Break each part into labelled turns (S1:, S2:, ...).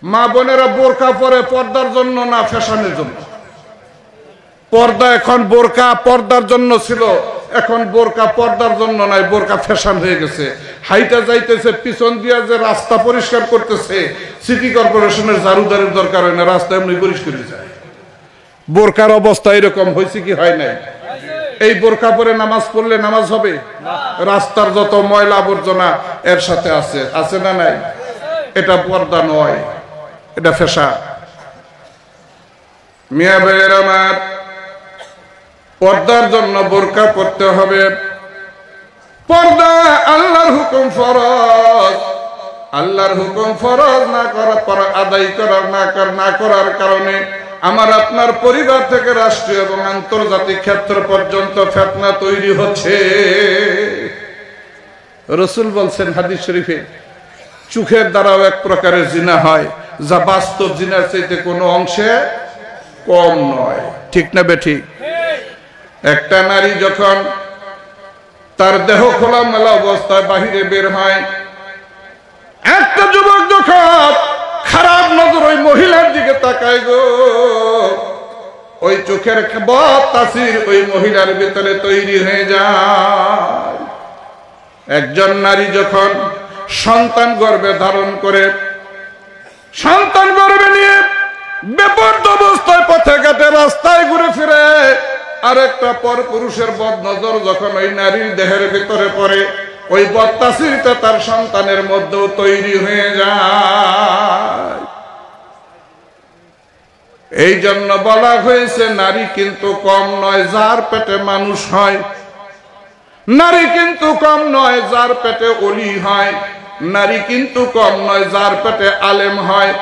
S1: মা বোনেরা বোরকা পরে পর্দার জন্য না ফ্যাশনের জন্য? পর্দা এখন বোরকা পর্দার জন্য ছিল, এখন বোরকা পর্দার জন্য নাই, বোরকা ফ্যাশন হয়ে গেছে। হাইটা যাইতেছে, পিছন দিয়া যে রাস্তা পরিষ্কার করতেছে, সিটি কর্পোরেশনের ঝাড়ুদারের দরকার হয় না, রাস্তা এমনি পরিষ্কার হয়ে যায়। বোরকার অবস্থা এরকম হয়েছে কি হয় নাই? এই বোরকা পরে নামাজ পড়লে নামাজ হবে? রাস্তার যত ময়লা আবর্জনা এর সাথে আছে, আছে না নাই? এটা পর্দা নয়, এটা ফ্যাশন। মিয়া ভাইয়ের আমার, পর্দার জন্য বোরকা পড়তে হবে। পর্দা আল্লাহর হুকুম ফরজ, আল্লাহর হুকুম ফরজ না করার পর আদায় করার না করার কারণে আমার আপনার পরিবার থেকে রাষ্ট্রীয় এবং আন্তর্জাতিক ক্ষেত্র পর্যন্ত ফিতনা তৈরি হচ্ছে। রাসূল বলছেন হাদিস শরীফে, চোখের দ্বারাও এক প্রকারের জিনা হয়, যা বাস্তব জিনার চাইতে কোনো অংশে কম নয়। ঠিক না বেঠিক? একটা নারী যখন তার দেহ খোলামেলা অবস্থায় বাহিরে বের হয়, একটা যুবক যখন খারাপ নজর ওই মহিলার দিকে তাকায় গো, ওই চোখের বদ তাসির ওই মহিলার ভিতরে তৈরি হয়ে যায়। একজন নারী যখন সন্তান গর্ভে ধারণ করে, সন্তান গর্ভে নিয়ে বেপরোয়া অবস্থায় পথে ঘাটে রাস্তায় ঘুরে ফিরে, আর একটা পর পুরুষের বদ নজর যখন ওই নারীর দেহের ভিতরে পড়ে, ওই বদ তাসিরটা তার সন্তানের মধ্যেও তৈরি হয়ে যায়। এই জন্য বলা হয়েছে নারী কিন্তু কম নয় যার পেটে মানুষ হয়, নারী কিন্তু কম নয় যার পেটে ওলি হয়, নারী কিন্তু কম নয় যার পেটে আলেম হয়,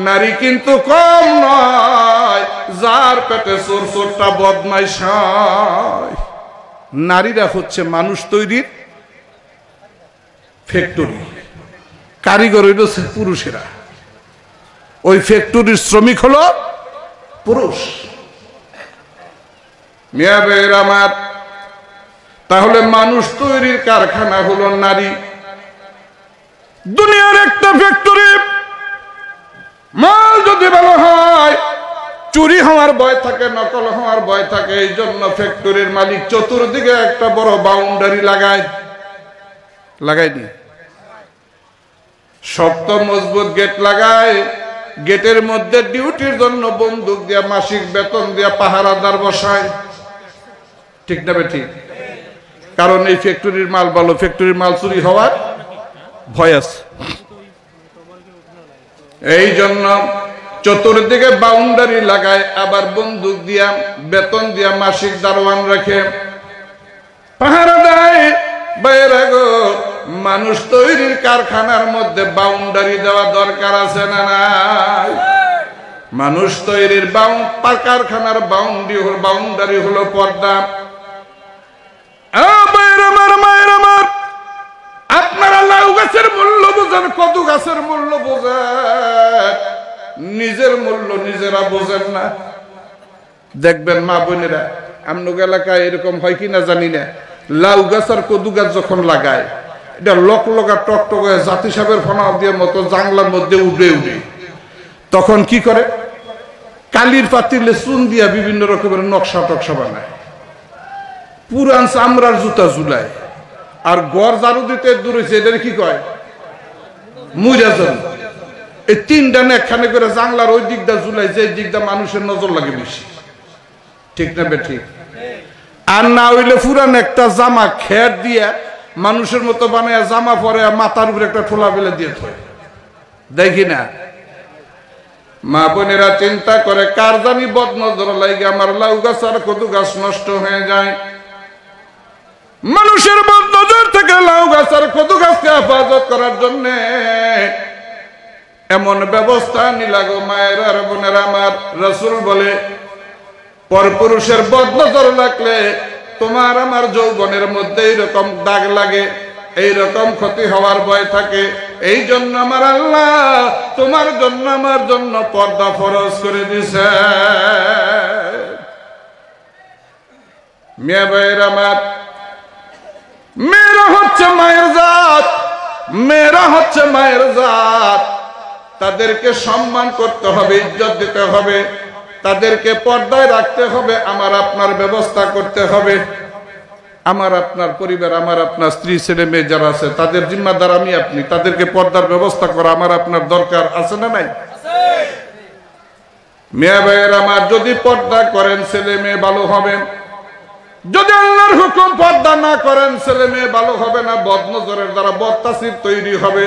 S1: নারী কিন্তু কম নয় যার পেটে চোরটা বদমাইশ হয়। নারীরা হচ্ছে মানুষ তৈরির ফ্যাক্টরি, কারিগর হইল পুরুষেরা, ওই ফ্যাক্টরির শ্রমিক হলো পুরুষ। মিয়া ভাইয়ের আমার, তাহলে মানুষ তৈরির কারখানা হলো নারী। দুনিয়ার একটা ফ্যাক্টরি, মাল যদি ভালো হয়, চুরি হওয়ার ভয় থাকে, নকল হওয়ার ভয় থাকে। এই জন্য ফ্যাক্টরির মালিক চতুর্দিকে একটা বড় বাউন্ডারি লাগায়নি, শক্ত মজবুত গেট লাগায়। গেটের মধ্যে ডিউটির জন্য বন্দুক দিয়া, মাসিক বেতন দিয়া পাহারাদার বসায়। ঠিক না বেঠিক? কারণ এই ফ্যাক্টরির মাল ভালো, ফ্যাক্টরির মাল চুরি হওয়ার ভয় আছে। এই জন্য চতুর্দিকে বাউন্ডারি লাগায়, আবার বন্দুক দিয়া বেতন দিয়া মাসিক দারোয়ান রাখে, পাহারা দেয়। বাইরে গো, মানুষ তৈরির কারখানার মধ্যে বাউন্ডারি দেওয়া দরকার আছে না নাই? মানুষ তৈরির কারখানার বাউন্ডারি হলো পর্দা। আপনারা লাউ গাছের মূল্য বোঝেন, কদু গাছের মূল্য বোঝেন, নিজের মূল্য নিজেরা বোঝেন না। দেখবেন মা বোনেরা, আমনুক এলাকায় এরকম হয় কিনা জানি না, লাউ গাছ আর কদু গাছ যখন লাগায়, এটা লগা টকটক হয়ে জাতি সাহেবের ফোনা দিয়ে মতো জাংলার মধ্যে উড়ে তখন কি করে, কালির পাতিলে চুন দিয়া বিভিন্ন রকমের নকশা টকশা বানায়, পুরান চামড়ার জুতা ঝুলায়, আর গড় ঝাড়ু দিতে দূরেছে, এটার কি কয় মুইরাজন। এই তিনটা একখানে করে জাংলার ওই দিকটা ঝুলাই, যে দিকটা মানুষের নজর লাগে বেশি। ঠিক না বেঠিক? আর না হইলে পুরান একটা জামা খের দিয়া মানুষের মতো বানায় জামা পরে মাথার উপরে একটা ঠোলা ফেলে দিয়ে থাকে, দেখি না? মা বোনেরা চিন্তা করে, কার জানি বদ নজর লাগে আমার লাউ গাছ আর কদু গাছ নষ্ট হয়ে যায়। মানুষের বদ নজর থেকে লাউ গাছ আর কদু গাছকে হেফাজত করার জন্য এমন ব্যবস্থা নিলাগো মায়ের আর বোনের আমার। রাসূল বলে, পরপুরুষের বদ নজর লাগলে তোমার আমার যৌবনের মধ্যে এইরকম দাগ লাগে, এইরকম ক্ষতি হওয়ার ভয় থাকে। এই জন্য আমার আল্লাহ তোমার জন্য আমার জন্য পর্দা ফরজ করে দিছে। মেয়ে ভাইয়ের আমার, মেয়েরা হচ্ছে মায়ের জাত, মেয়েরা হচ্ছে মায়ের জাত। তাদেরকে সম্মান করতে হবে, ইজ্জত দিতে হবে, তাদেরকে পর্দায় রাখতে হবে, আমার আপনার ব্যবস্থা করতে হবে। আমার আপনার পরিবার, আমার আপনার স্ত্রী ছেলে মেয়ে যারা আছে তাদের জিম্মাদার আমি আপনি, তাদেরকে পর্দার ব্যবস্থা করা আমার আপনার দরকার আছে না নাই? মেয়ে ভাইয়ের আমার, যদি পর্দা করেন ছেলে মেয়ে ভালো হবেন, যদি আল্লাহর হুকুম পর্দা না করেন ছেলে মেয়ে ভালো হবে না, বদনজরের দ্বারা বদতাসির তৈরি হবে।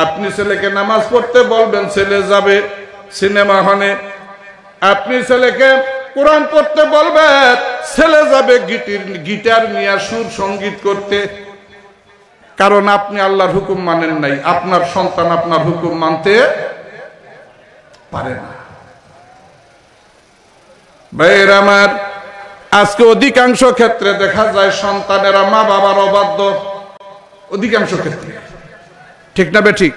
S1: আপনি ছেলেকে নামাজ পড়তে বলবেন, ছেলে যাবে সিনেমা হলে। আপনি ছেলেকে কোরআন পড়তে বলবেন, ছেলে যাবে গিটার নিয়ে সুর সঙ্গীত করতে। কারণ আপনি আল্লাহর হুকুম মানেন নাই, আপনার সন্তান আপনার হুকুম মানতে পারে না। ভাইয়ের আমার, আজকে অধিকাংশ ক্ষেত্রে দেখা যায় সন্তানেরা মা বাবার অবাধ্য, অধিকাংশ ক্ষেত্রে, ঠিক না বে ঠিক?